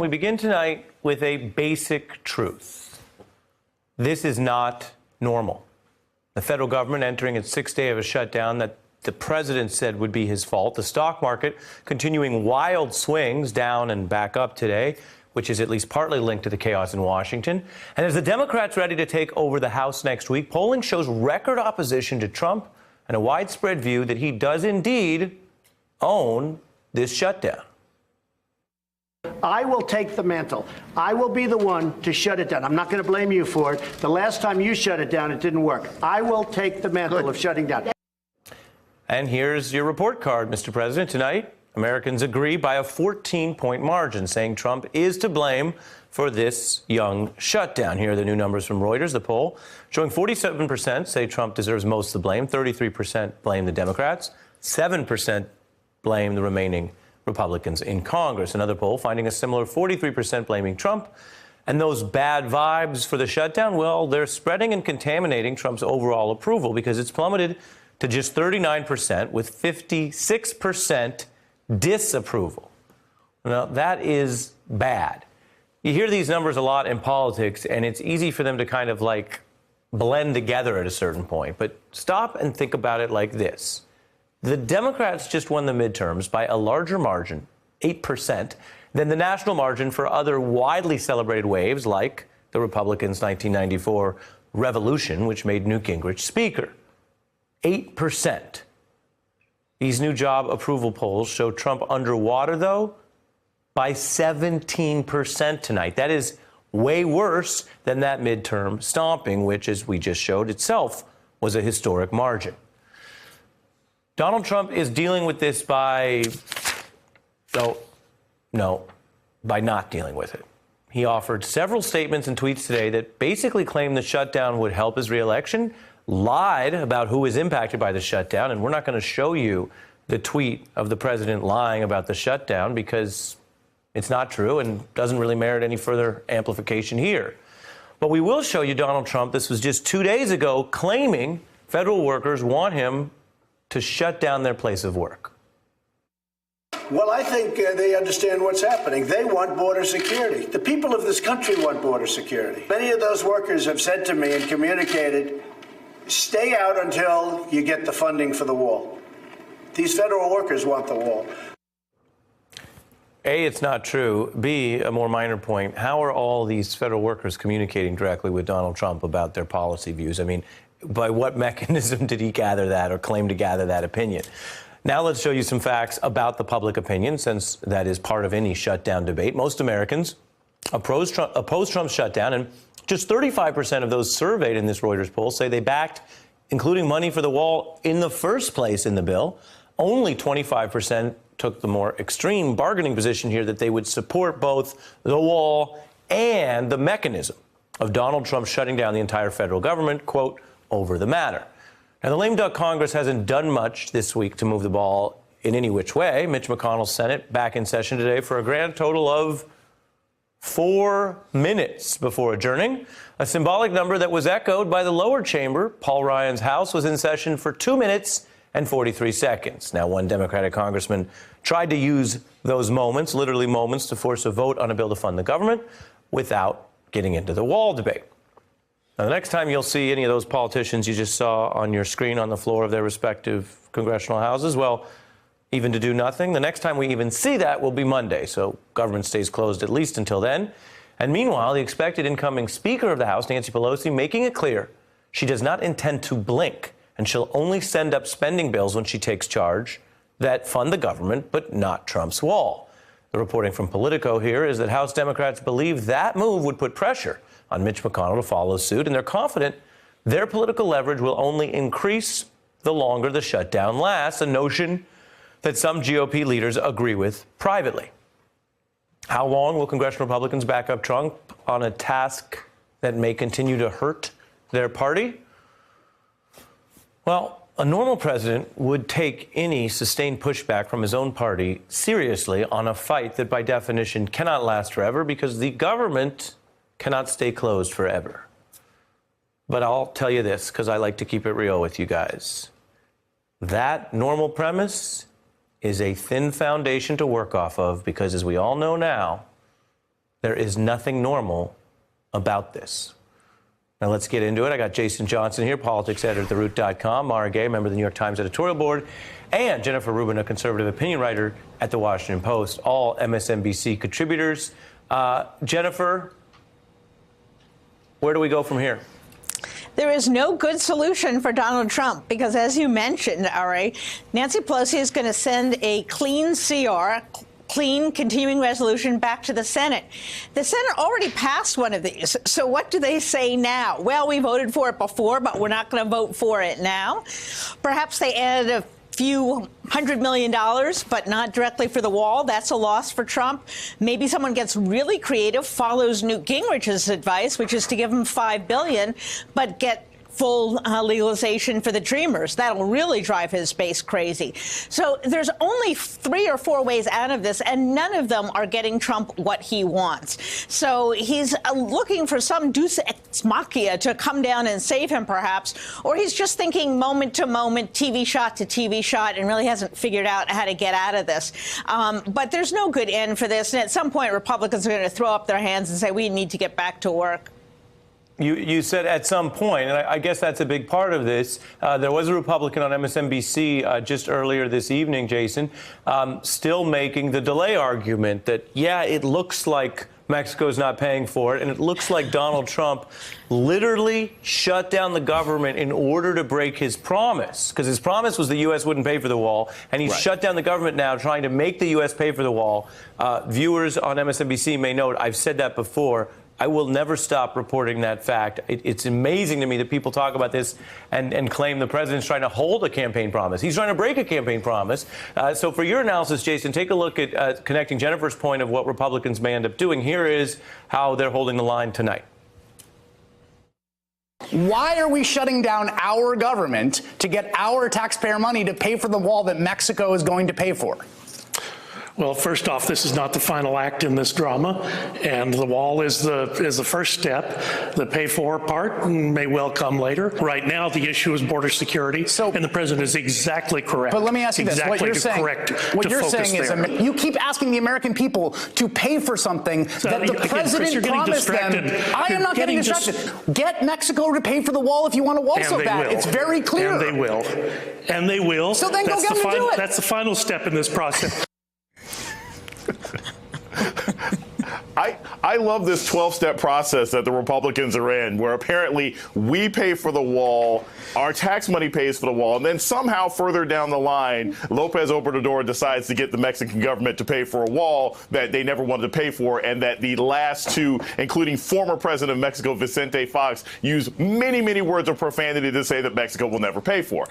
We begin tonight with a basic truth. This is not normal. The federal government entering its sixth day of a shutdown that the president said would be his fault. The stock market continuing wild swings down and back up today, which is at least partly linked to the chaos in Washington. And as the Democrats ready to take over the House next week, polling shows record opposition to Trump and a widespread view that he does indeed own this shutdown. I will take the mantle. I will be the one to shut it down. I'm not going to blame you for it. The last time you shut it down, it didn't work. I will take the mantle of shutting down. And here's your report card, Mr. President. Tonight, Americans agree by a 14-point margin, saying Trump is to blame for this young shutdown. Here are the new numbers from Reuters. The poll showing 47% say Trump deserves most of the blame, 33% blame the Democrats, 7% blame the remaining Republicans in Congress. Another poll finding a similar 43% blaming Trump. And those bad vibes for the shutdown, well, they're spreading and contaminating Trump's overall approval because it's plummeted to just 39% with 56% disapproval. Now, that is bad. You hear these numbers a lot in politics, and it's easy for them to kind of like blend together at a certain point. But stop and think about it like this. The Democrats just won the midterms by a larger margin, 8%, than the national margin for other widely celebrated waves like the Republicans' 1994 revolution, which made Newt Gingrich Speaker. 8%. These new job approval polls show Trump underwater, though, by 17% tonight. That is way worse than that midterm stomping, which, as we just showed itself, was a historic margin. Donald Trump is dealing with this by not dealing with it. He offered several statements and tweets today that basically claimed the shutdown would help his reelection, lied about who was impacted by the shutdown, and we're not going to show you the tweet of the president lying about the shutdown because it's not true and doesn't really merit any further amplification here. But we will show you Donald Trump, this was just 2 days ago, claiming federal workers want him to shut down their place of work. Well, I think they understand what's happening. They want border security. The people of this country want border security. Many of those workers have said to me and communicated, stay out until you get the funding for the wall. These federal workers want the wall. A, it's not true. B, a more minor point, how are all these federal workers communicating directly with Donald Trump about their policy views? I mean, by what mechanism did he gather that or claim to gather that opinion? Now let's show you some facts about the public opinion, since that is part of any shutdown debate. Most Americans oppose Trump's shutdown, and just 35% of those surveyed in this Reuters poll say they backed including money for the wall in the first place in the bill. Only 25% took the more extreme bargaining position here that they would support both the wall and the mechanism of Donald Trump shutting down the entire federal government, quote, over the matter. Now, the lame duck Congress hasn't done much this week to move the ball in any which way. Mitch McConnell's Senate back in session today for a grand total of 4 minutes before adjourning, a symbolic number that was echoed by the lower chamber. Paul Ryan's House was in session for 2 minutes and 43 seconds. Now, one Democratic congressman tried to use those moments, literally moments, to force a vote on a bill to fund the government without getting into the wall debate. Now, the next time you'll see any of those politicians you just saw on your screen on the floor of their respective congressional houses, well, even to do nothing, the next time we even see that will be Monday. So government stays closed at least until then. And meanwhile, the expected incoming Speaker of the House, Nancy Pelosi, making it clear she does not intend to blink, and she'll only send up spending bills when she takes charge that fund the government, but not Trump's wall. The reporting from Politico here is that House Democrats believe that move would put pressure on Mitch McConnell to follow suit, and they're confident their political leverage will only increase the longer the shutdown lasts, a notion that some GOP leaders agree with privately. How long will congressional Republicans back up Trump on a task that may continue to hurt their party? Well, a normal president would take any sustained pushback from his own party seriously on a fight that by definition cannot last forever because the government cannot stay closed forever. But I'll tell you this, because I like to keep it real with you guys. That normal premise is a thin foundation to work off of because, as we all know now, There is nothing normal about this. Now let's get into it. I got Jason Johnson here, politics editor at TheRoot.com, Mara Gay, member of the New York Times editorial board, and Jennifer Rubin, a conservative opinion writer at The Washington Post, all MSNBC contributors. Jennifer, where do we go from here? There is no good solution for Donald Trump because, as you mentioned, Ari, Nancy Pelosi is going to send a clean clean continuing resolution back to the Senate. The Senate already passed one of these. So what do they say now? Well, we voted for it before, but we're not going to vote for it now. Perhaps they added a few $100 million, but not directly for the wall. That's a loss for Trump. Maybe someone gets really creative, follows Newt Gingrich's advice, which is to give him $5 billion, but get full legalization for the Dreamers. That'll really drive his base crazy. So there's only 3 or 4 ways out of this, and none of them are getting Trump what he wants. So he's looking for some deus ex machina to come down and save him, perhaps, or he's just thinking moment to moment, TV shot to TV shot, and really hasn't figured out how to get out of this. But there's no good end for this, and at some point, Republicans are going to throw up their hands and say, we need to get back to work. You said at some point, and I guess that's a big part of this. There was a Republican on MSNBC just earlier this evening, Jason, still making the delay argument that, yeah, it looks like Mexico's not paying for it, and it looks like Donald Trump literally shut down the government in order to break his promise, because his promise was the U.S. wouldn't pay for the wall, and he's shut down the government now trying to make the U.S. pay for the wall. Viewers on MSNBC may note, I've said that before, I will never stop reporting that fact. It's amazing to me that people talk about this and claim the president's trying to hold a campaign promise. He's trying to break a campaign promise. So for your analysis, Jason, take a look at connecting Jennifer's point of what Republicans may end up doing. Here is how they're holding the line tonight. Why are we shutting down our government to get our taxpayer money to pay for the wall that Mexico is going to pay for? Well, first off, this is not the final act in this drama, and the wall is the first step. The pay-for part may well come later. Right now, the issue is border security, and the president is exactly correct. But let me ask you this: what you're saying is, you keep asking the American people to pay for something that the president promised them. I am not getting distracted. Get Mexico to pay for the wall if you want a wall so bad. It's very clear. And they will. And they will. So then go get them to do it. That's the final step in this process. I love this 12-step process that the Republicans are in, where apparently we pay for the wall, our tax money pays for the wall, and then somehow further down the line, Lopez Obrador decides to get the Mexican government to pay for a wall that they never wanted to pay for, and that the last two, including former president of Mexico, Vicente Fox, use many, many words of profanity to say that Mexico will never pay for.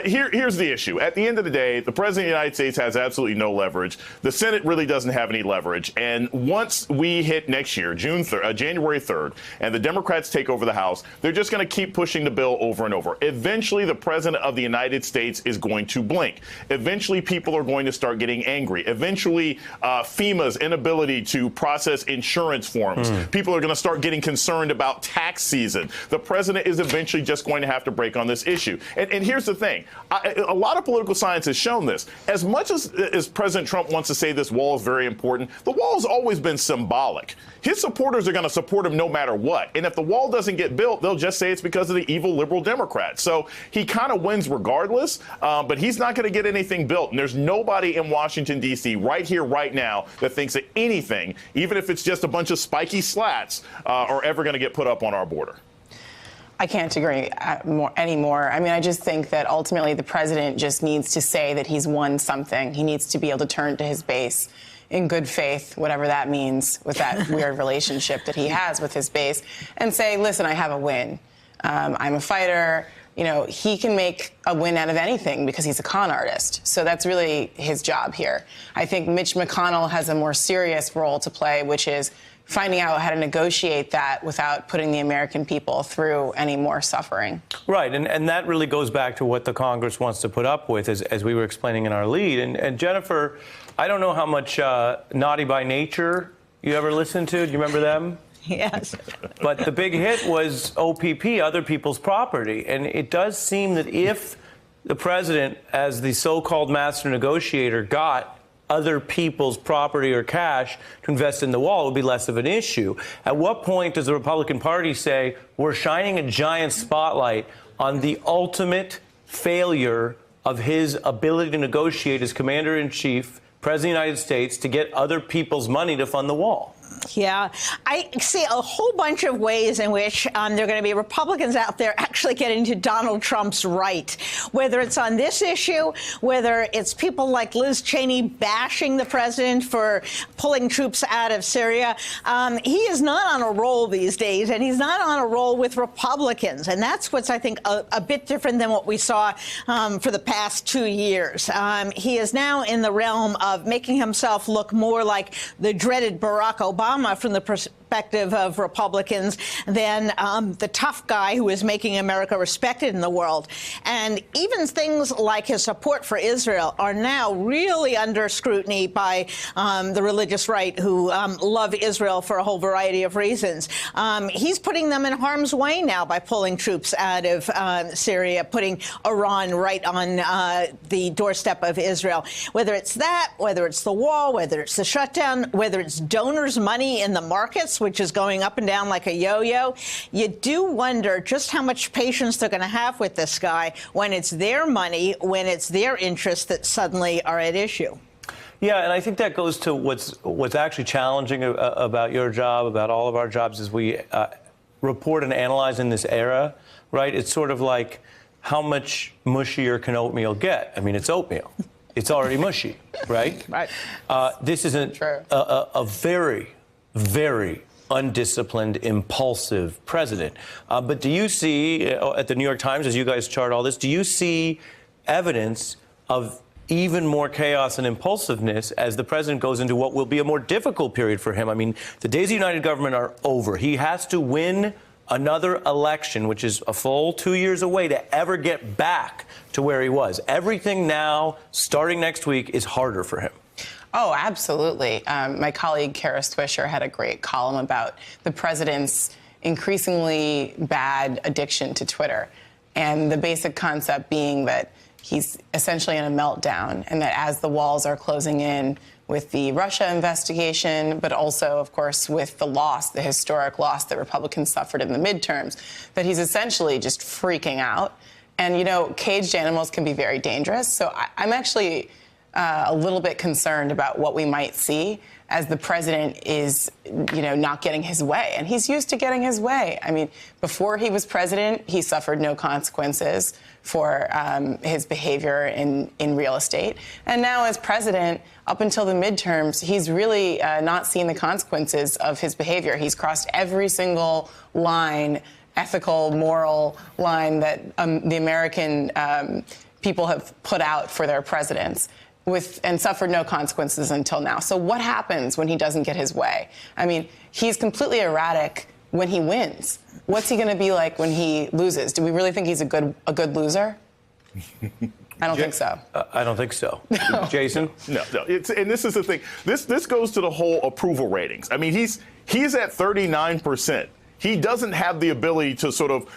Here's the issue. At the end of the day, the president of the United States has absolutely no leverage. The Senate really doesn't have any leverage. And once we hit next year, January 3rd, and the Democrats take over the House, they're just going to keep pushing the bill over and over. Eventually, the president of the United States is going to blink. Eventually, people are going to start getting angry. Eventually, FEMA's inability to process insurance forms. People are going to start getting concerned about tax season. The president is eventually just going to have to break on this issue. And here's the thing. A lot of political science has shown this. As much as President Trump wants to say this wall is very important, the wall has always been symbolic. His supporters are going to support him no matter what. And if the wall doesn't get built, they'll just say it's because of the evil liberal Democrats. So he kind of wins regardless, but he's not going to get anything built. And there's nobody in Washington, D.C. right here, right now that thinks that anything, even if it's just a bunch of spiky slats, are ever going to get put up on our border. I can't agree anymore. I mean, I just think that ultimately the president just needs to say that he's won something. He needs to be able to turn to his base in good faith, whatever that means, with that weird relationship that he has with his base, and say, listen, I have a win. I'm a fighter. You know, he can make a win out of anything because he's a con artist. So that's really his job here. I think Mitch McConnell has a more serious role to play, which is finding out how to negotiate that without putting the American people through any more suffering. Right, and that really goes back to what the Congress wants to put up with, as we were explaining in our lead. And Jennifer, I don't know how much Naughty by Nature you ever listened to. Do you remember them? Yes. But the big hit was OPP, other people's property. And it does seem that if the president, as the so-called master negotiator, got other people's property or cash to invest in the wall would be less of an issue. At what point does the Republican Party say we're shining a giant spotlight on the ultimate failure of his ability to negotiate as commander-in-chief, President of the United States, to get other people's money to fund the wall? Yeah, I see a whole bunch of ways in which there are going to be Republicans out there actually getting to Donald Trump's right, whether it's on this issue, whether it's people like Liz Cheney bashing the president for pulling troops out of Syria. He is not on a roll these days, and he's not on a roll with Republicans. And that's what's, I think, a bit different than what we saw for the past 2 years. He is now in the realm of making himself look more like the dreaded Barack Obama from the perspective of Republicans than the tough guy who is making America respected in the world. And even things like his support for Israel are now really under scrutiny by the religious right, who love Israel for a whole variety of reasons. He's putting them in harm's way now by pulling troops out of Syria, putting Iran right on the doorstep of Israel. Whether it's that, whether it's the wall, whether it's the shutdown, whether it's donors' money in the markets, which is going up and down like a yo-yo, you do wonder just how much patience they're going to have with this guy when it's their money, when it's their interests that suddenly are at issue. Yeah, and I think that goes to what's actually challenging about your job, about all of our jobs, as we report and analyze in this era, right? It's sort of like, how much mushier can oatmeal get? I mean, it's oatmeal. It's already mushy, right? Right. This is a very, very undisciplined, impulsive president. But do you see, at the New York Times, as you guys chart all this, do you see evidence of even more chaos and impulsiveness as the president goes into what will be a more difficult period for him? I mean, the days of united government are over. He has to win another election, which is a full 2 years away, to ever get back to where he was. Everything now, starting next week, is harder for him. Oh, absolutely. My colleague Kara Swisher had a great column about the president's increasingly bad addiction to Twitter, and the basic concept being that he's essentially in a meltdown, and that as the walls are closing in with the Russia investigation, but also, of course, with the loss, the historic loss that Republicans suffered in the midterms, that he's essentially just freaking out. And, you know, caged animals can be very dangerous. So I'm actually a little bit concerned about what we might see as the president is, you know, not getting his way. And he's used to getting his way. I mean, before he was president, he suffered no consequences for his behavior in real estate. And now as president, up until the midterms, he's really not seen the consequences of his behavior. He's crossed every single line, ethical, moral line that the American people have put out for their presidents, and suffered no consequences until now. So what happens when he doesn't get his way? I mean, he's completely erratic when he wins. What's he going to be like when he loses? Do we really think he's a good loser? I don't think so. I don't think so. No. Jason? No. And this is the thing. This goes to the whole approval ratings. I mean, he's at 39%. He doesn't have the ability to sort of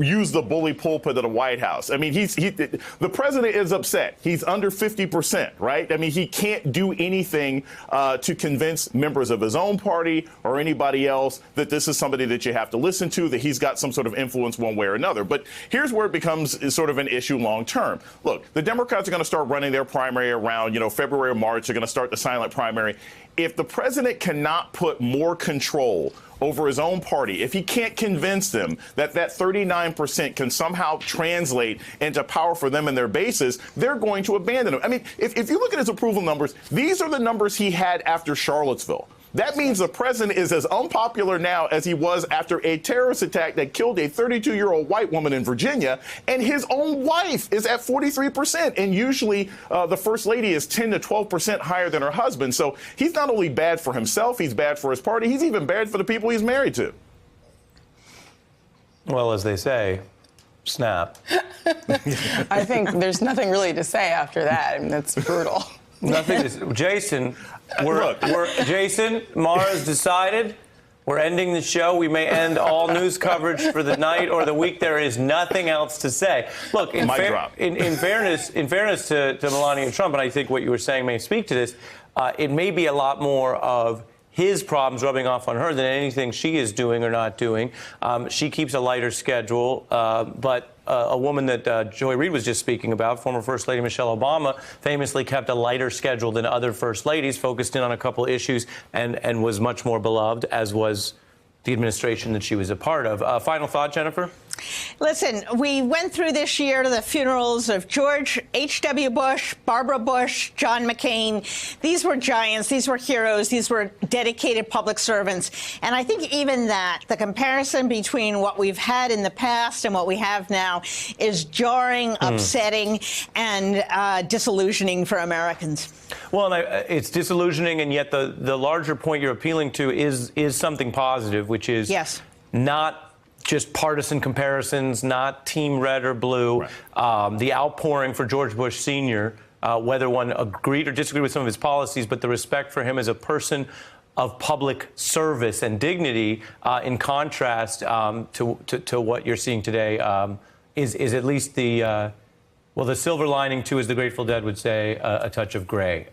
use the bully pulpit of the White House. I mean, the president is upset. He's under 50%, right? I mean, he can't do anything to convince members of his own party or anybody else that this is somebody that you have to listen to, that he's got some sort of influence one way or another. But here's where it becomes sort of an issue long term. Look, the Democrats are going to start running their primary around, February or March. They're going to start the silent primary. If the president cannot put more control over his own party, if he can't convince them that 39% can somehow translate into power for them and their bases, they're going to abandon him. I mean, if you look at his approval numbers, these are the numbers he had after Charlottesville. That means the president is as unpopular now as he was after a terrorist attack that killed a 32-year-old white woman in Virginia, and his own wife is at 43%. And usually the first lady is 10 to 12% higher than her husband. So he's not only bad for himself, he's bad for his party, he's even bad for the people he's married to. Well, as they say, snap. I think there's nothing really to say after that. I mean, that's brutal. Nothing to say. Jason, Jason, Mara's decided We're ending the show. We may end all news coverage for the night or the week. There is nothing else to say. Look, in fairness to Melania Trump, and I think what you were saying may speak to this, it may be a lot more of his problems rubbing off on her than anything she is doing or not doing. She keeps a lighter schedule, but a woman that Joy Reid was just speaking about, former First Lady Michelle Obama, famously kept a lighter schedule than other First Ladies, focused in on a couple issues, and was much more beloved, as was the administration that she was a part of. Final thought, Jennifer? Listen, we went through this year to the funerals of George H.W. Bush, Barbara Bush, John McCain. These were giants. These were heroes. These were dedicated public servants. And I think even that, the comparison between what we've had in the past and what we have now is jarring, upsetting, and disillusioning for Americans. Well, and it's disillusioning, and yet the larger point you're appealing to is something positive, which is not just partisan comparisons, not team red or blue. Right. The outpouring for George Bush Sr., whether one agreed or disagreed with some of his policies, but the respect for him as a person of public service and dignity, in contrast to what you're seeing today, is at least the silver lining, too, as the Grateful Dead would say, a touch of gray.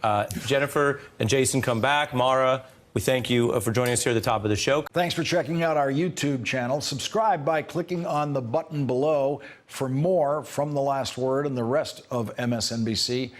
Jennifer and Jason come back. Mara, we thank you for joining us here at the top of the show. Thanks for checking out our YouTube channel. Subscribe by clicking on the button below for more from The Last Word and the rest of MSNBC.